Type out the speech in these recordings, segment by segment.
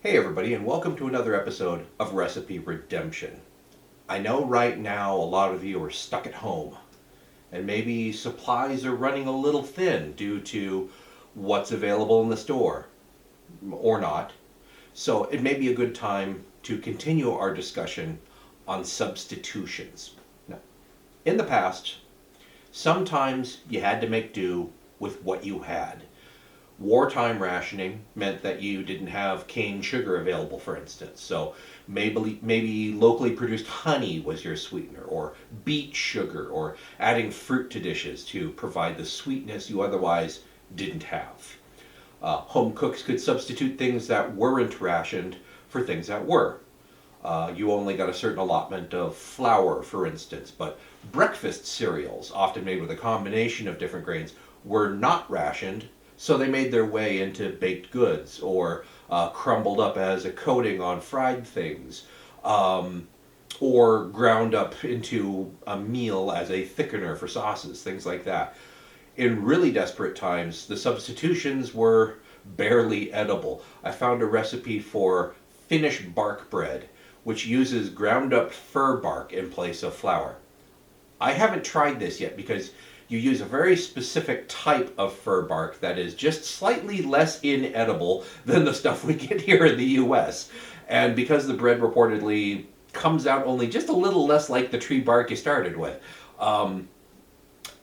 Hey everybody, and welcome to another episode of Recipe Redemption. I know right now a lot of you are stuck at home, and maybe supplies are running a little thin due to what's available in the store, or not. So it may be a good time to continue our discussion on substitutions. Now, in the past, sometimes you had to make do with what you had. Wartime rationing meant that you didn't have cane sugar available, for instance. So maybe locally produced honey was your sweetener, or beet sugar, or adding fruit to dishes to provide the sweetness you otherwise didn't have. Home cooks could substitute things that weren't rationed for things that were. You only got a certain allotment of flour, for instance, but breakfast cereals, often made with a combination of different grains, were not rationed, so they made their way into baked goods or crumbled up as a coating on fried things, or ground up into a meal as a thickener for sauces, things like that. In really desperate times, the substitutions were barely edible. I found a recipe for Finnish bark bread, which uses ground up fir bark in place of flour. I haven't tried this yet because you use a very specific type of fir bark that is just slightly less inedible than the stuff we get here in the US. And because the bread reportedly comes out only just a little less like the tree bark you started with,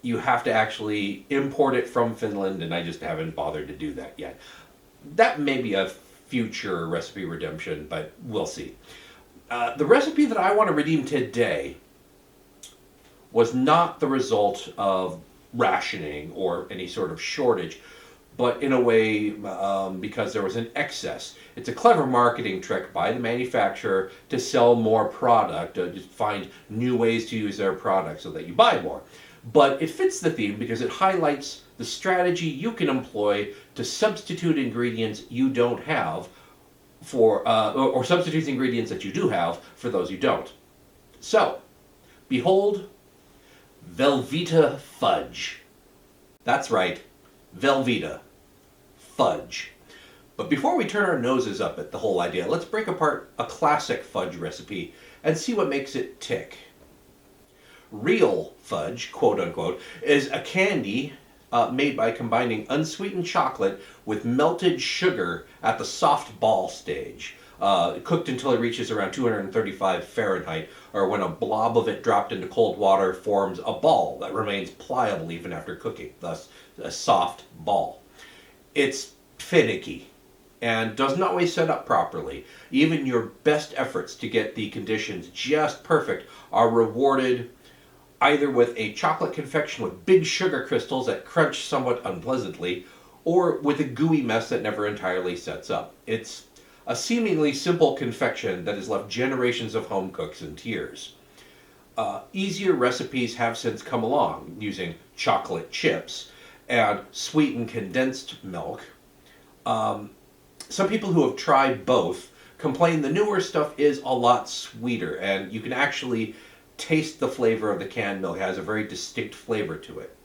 you have to actually import it from Finland, and I just haven't bothered to do that yet. That may be a future recipe redemption, but we'll see. The recipe that I want to redeem today was not the result of rationing or any sort of shortage, but in a way because there was an excess. It's a clever marketing trick by the manufacturer to sell more product, to find new ways to use their product so that you buy more. But it fits the theme because it highlights the strategy you can employ to substitute ingredients you don't have for, or substitute ingredients that you do have for those you don't. So, behold Velveeta Fudge. That's right, Velveeta Fudge. But before we turn our noses up at the whole idea, let's break apart a classic fudge recipe and see what makes it tick. Real fudge, quote unquote, is a candy made by combining unsweetened chocolate with melted sugar at the soft ball stage. Cooked until it reaches around 235 Fahrenheit, or when a blob of it dropped into cold water forms a ball that remains pliable even after cooking, thus a soft ball. It's finicky and doesn't always set up properly. Even your best efforts to get the conditions just perfect are rewarded either with a chocolate confection with big sugar crystals that crunch somewhat unpleasantly, or with a gooey mess that never entirely sets up. It's a seemingly simple confection that has left generations of home cooks in tears. Easier recipes have since come along, using chocolate chips and sweetened condensed milk. Some people who have tried both complain the newer stuff is a lot sweeter, and you can actually taste the flavor of the canned milk. It has a very distinct flavor to it.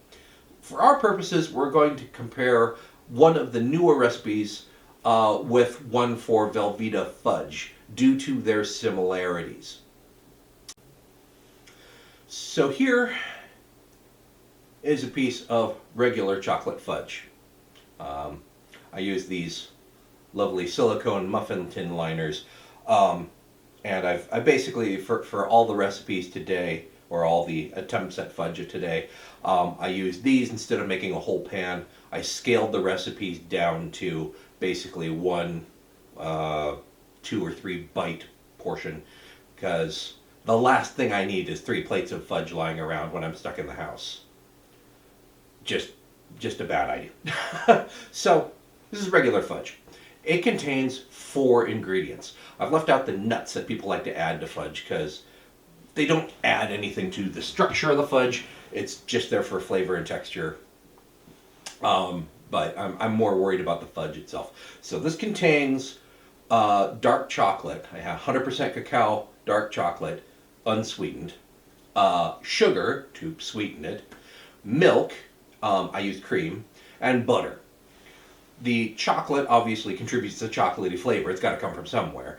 For our purposes, we're going to compare one of the newer recipes with one for Velveeta Fudge due to their similarities. So here is a piece of regular chocolate fudge. I use these lovely silicone muffin tin liners, and I basically, for all the recipes today, or all the attempts at fudge today, I use these instead of making a whole pan. I scaled the recipes down to basically one 2 or 3 bite portion, because the last thing I need is 3 plates of fudge lying around when I'm stuck in the house. Just a bad idea. So this is regular fudge. It contains 4 ingredients. I've left out the nuts that people like to add to fudge because they don't add anything to the structure of the fudge. It's just there for flavor and texture. But I'm more worried about the fudge itself. So this contains dark chocolate. I have 100% cacao dark chocolate, unsweetened. Sugar to sweeten it. Milk, I use cream. And butter. The chocolate obviously contributes to chocolatey flavor. It's got to come from somewhere.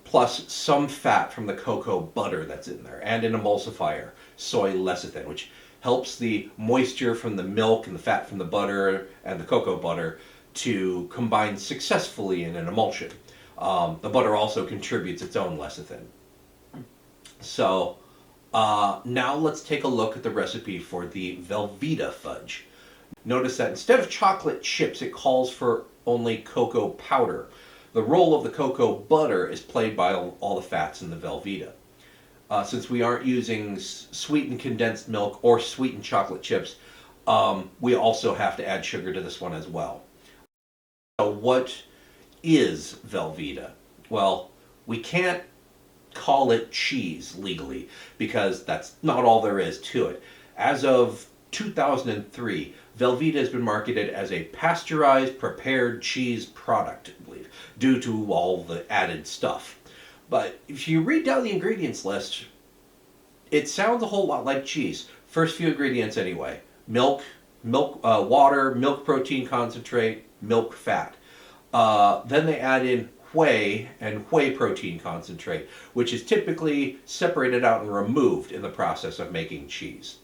Plus some fat from the cocoa butter that's in there, and an emulsifier, soy lecithin, which helps the moisture from the milk and the fat from the butter and the cocoa butter to combine successfully in an emulsion. The butter also contributes its own lecithin. So now let's take a look at the recipe for the Velveeta Fudge. Notice that instead of chocolate chips, it calls for only cocoa powder. The role of the cocoa butter is played by all the fats in the Velveeta. Since we aren't using sweetened condensed milk or sweetened chocolate chips, we also have to add sugar to this one as well. So what is Velveeta? Well, we can't call it cheese legally because that's not all there is to it. As of 2003, Velveeta has been marketed as a pasteurized prepared cheese product, I believe, due to all the added stuff. But if you read down the ingredients list, it sounds a whole lot like cheese. First few ingredients anyway: milk, water, milk protein concentrate, milk fat. Then they add in whey and whey protein concentrate, which is typically separated out and removed in the process of making cheese.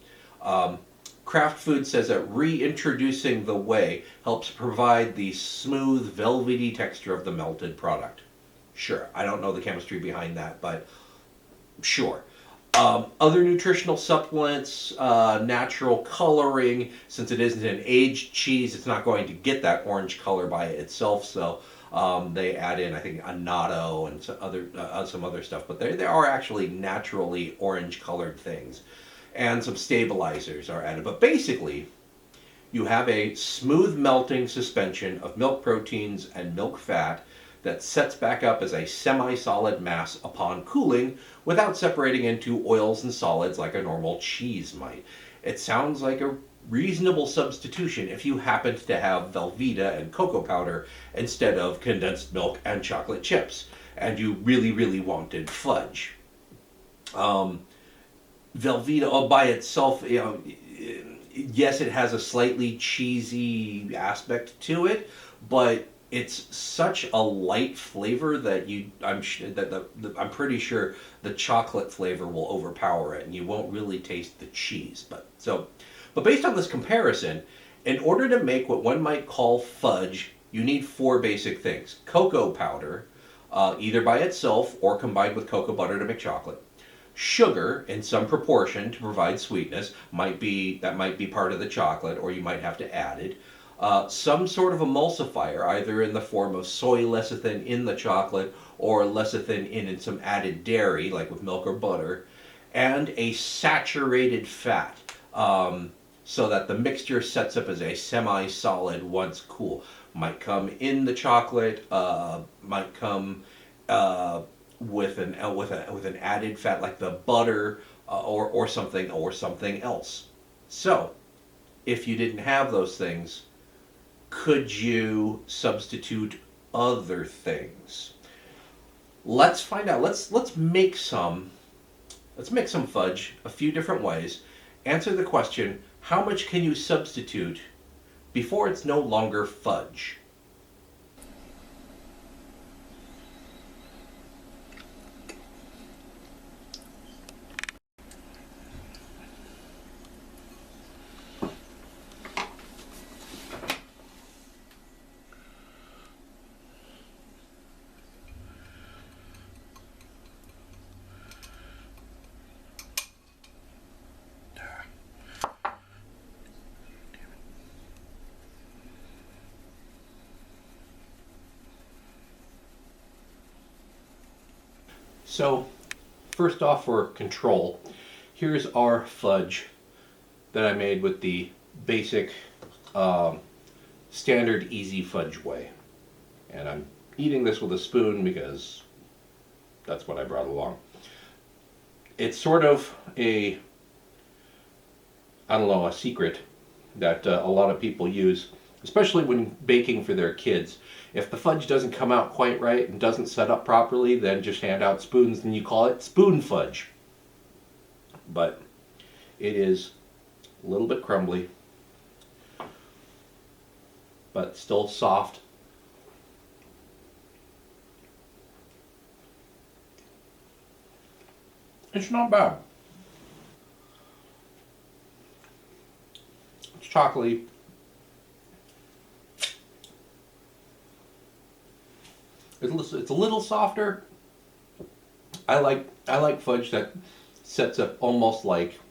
Kraft Food says that reintroducing the whey helps provide the smooth, velvety texture of the melted product. Sure, I don't know the chemistry behind that, but sure. Other nutritional supplements, natural coloring. Since it isn't an aged cheese, it's not going to get that orange color by itself. So they add in, I think, annatto and some other stuff. But there are actually naturally orange colored things, and some stabilizers are added. But basically, you have a smooth melting suspension of milk proteins and milk fat that sets back up as a semi-solid mass upon cooling without separating into oils and solids like a normal cheese might. It sounds like a reasonable substitution if you happened to have Velveeta and cocoa powder instead of condensed milk and chocolate chips, and you really, really wanted fudge. Velveeta by itself, yes, it has a slightly cheesy aspect to it, but it's such a light flavor that I'm pretty sure the chocolate flavor will overpower it, and you won't really taste the cheese. But based on this comparison, in order to make what one might call fudge, you need four basic things: cocoa powder, either by itself or combined with cocoa butter to make chocolate; sugar in some proportion to provide sweetness, might be part of the chocolate, or you might have to add it. Some sort of emulsifier, either in the form of soy lecithin in the chocolate or lecithin in some added dairy, like with milk or butter, and a saturated fat, so that the mixture sets up as a semi-solid once cool. Might come in the chocolate, might come with an added fat like the butter, or something else. So, if you didn't have those things, could you substitute other things? Let's find out. Let's make some fudge a few different ways. Answer the question: how much can you substitute before it's no longer fudge? So, first off, for control, here's our fudge that I made with the basic standard easy fudge way. And I'm eating this with a spoon because that's what I brought along. It's sort of a secret that a lot of people use, especially when baking for their kids. If the fudge doesn't come out quite right and doesn't set up properly, then just hand out spoons and you call it spoon fudge. But it is a little bit crumbly. but still soft. It's not bad. It's chocolatey. It's a little softer. I like fudge that sets up almost like,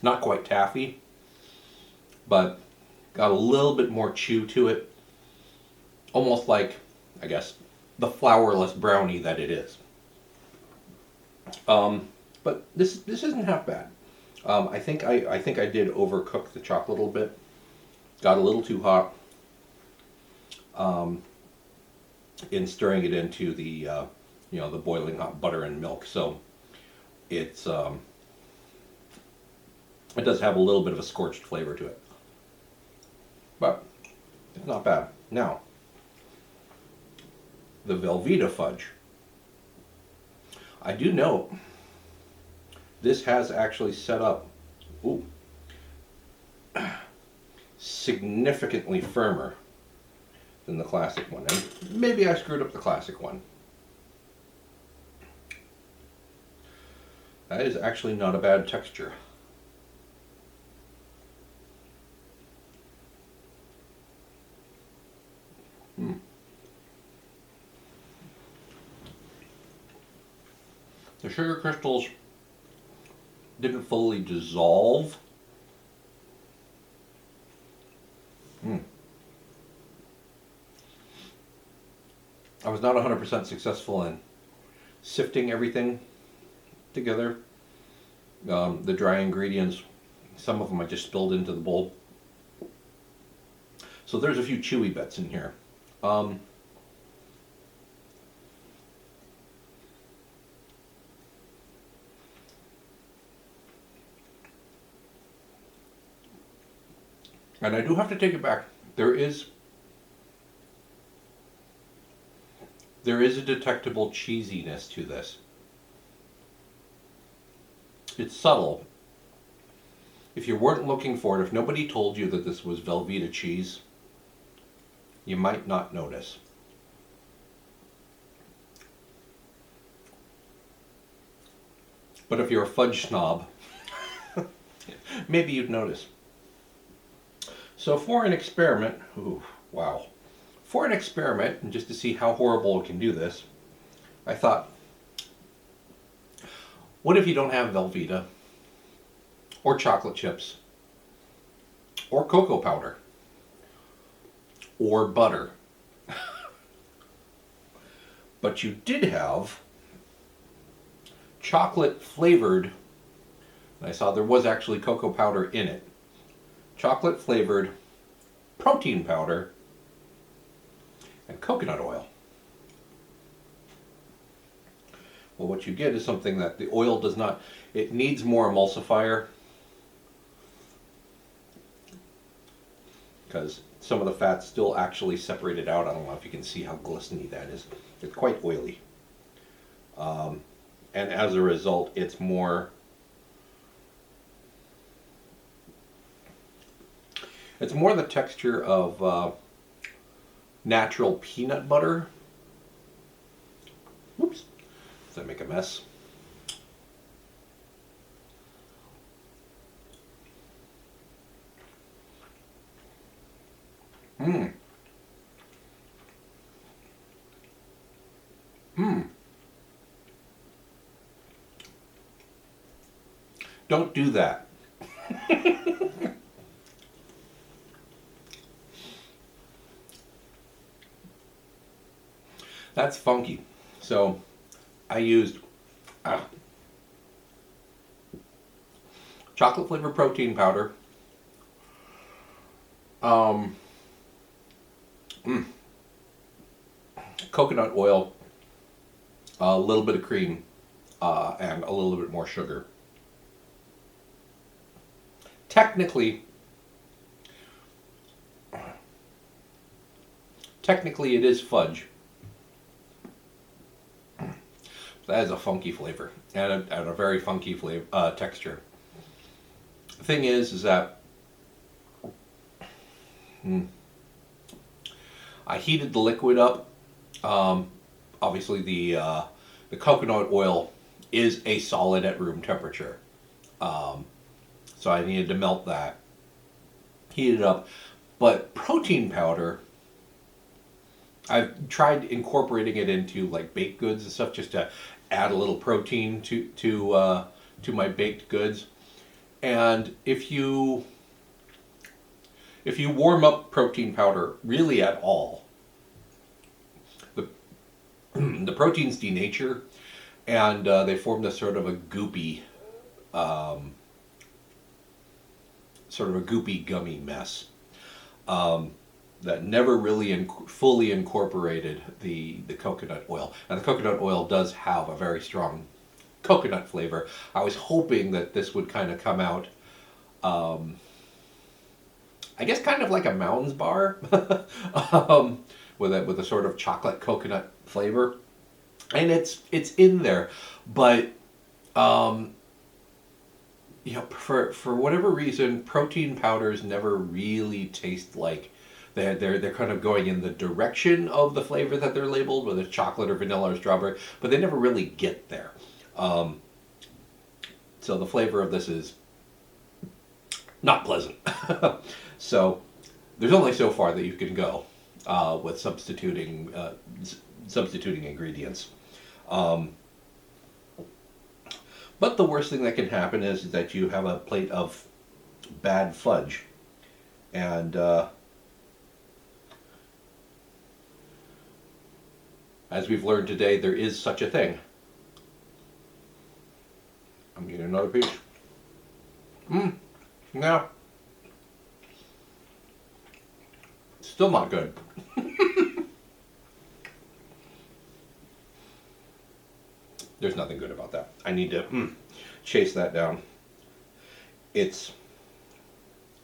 not quite taffy, but got a little bit more chew to it. Almost like, I guess, the flourless brownie that it is. But this isn't half bad. I think I did overcook the chocolate a little bit. Got a little too hot in stirring it into the the boiling hot butter and milk. So it does have a little bit of a scorched flavor to it, but it's not bad. Now, the Velveeta Fudge. I do note this has actually set up significantly firmer than the classic one. And maybe I screwed up the classic one. That is actually not a bad texture. The sugar crystals didn't fully dissolve. I was not 100% successful in sifting everything together. The dry ingredients, some of them I just spilled into the bowl. So there's a few chewy bits in here. And I do have to take it back. There is a detectable cheesiness to this. It's subtle. If you weren't looking for it, if nobody told you that this was Velveeta cheese, you might not notice. But if you're a fudge snob, maybe you'd notice. So for an experiment, for an experiment, and just to see how horrible it can do this, I thought, what if you don't have Velveeta, or chocolate chips, or cocoa powder, or butter, but you did have chocolate flavored, and I saw there was actually cocoa powder in it, chocolate flavored protein powder and coconut oil. Well, what you get is something that the oil does not, it needs more emulsifier because some of the fat's still actually separated out. I don't know if you can see how glistening that is. It's quite oily. And as a result, it's more the texture of natural peanut butter. Whoops. Does that make a mess? Don't do that. That's funky. So I used chocolate flavored protein powder, coconut oil, a little bit of cream, and a little bit more sugar. Technically it is fudge. That has a funky flavor and a very funky flavor texture. The thing is that I heated the liquid up. Obviously, the coconut oil is a solid at room temperature, so I needed to melt that, heat it up. But protein powder, I've tried incorporating it into like baked goods and stuff, just to add a little protein to my baked goods. And if you warm up protein powder really at all, the the proteins denature, and they form this sort of a goopy gummy mess that never really fully incorporated the coconut oil. And the coconut oil does have a very strong coconut flavor. I was hoping that this would kind of come out, I guess, kind of like a Mounds bar, with a sort of chocolate coconut flavor, and it's in there, but for whatever reason, protein powders never really taste like they're kind of going in the direction of the flavor that they're labeled, whether it's chocolate or vanilla or strawberry, but they never really get there. So the flavor of this is not pleasant. So there's only so far that you can go with substituting ingredients. But the worst thing that can happen is that you have a plate of bad fudge. And as we've learned today, there is such a thing. I'm getting another piece. No. Still not good. There's nothing good about that. I need to chase that down. It's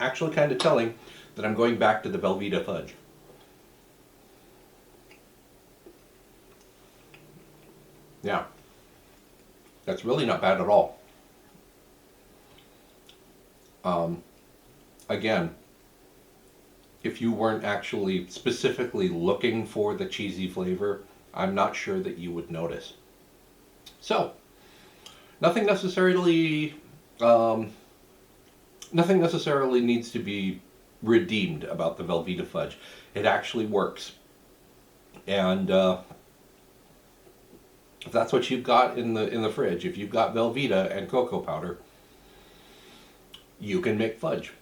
actually kind of telling that I'm going back to the Velveeta Fudge. Yeah. That's really not bad at all. Again, if you weren't actually specifically looking for the cheesy flavor, I'm not sure that you would notice. So, nothing necessarily needs to be redeemed about the Velveeta Fudge. It actually works. And if that's what you've got in the fridge, if you've got Velveeta and cocoa powder, you can make fudge.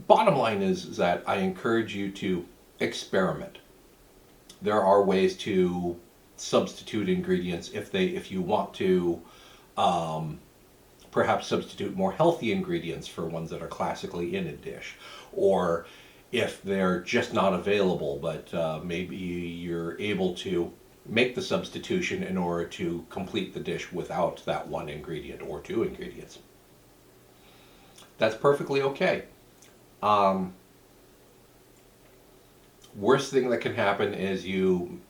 Bottom line is that I encourage you to experiment. There are ways to substitute ingredients if you want to perhaps substitute more healthy ingredients for ones that are classically in a dish, or if they're just not available, but maybe you're able to make the substitution in order to complete the dish without that one ingredient or two ingredients. That's perfectly okay. Worst thing that can happen is you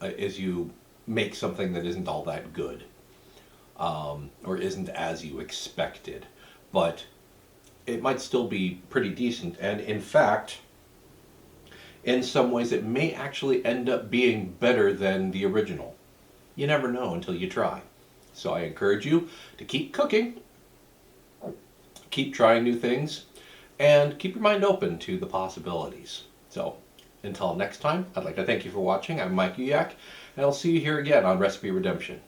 make something that isn't all that good, or isn't as you expected, but it might still be pretty decent. And in fact, in some ways, it may actually end up being better than the original. You never know until you try. So I encourage you to keep cooking, keep trying new things, and keep your mind open to the possibilities. So until next time, I'd like to thank you for watching. I'm Mike Uyak, and I'll see you here again on Recipe Redemption.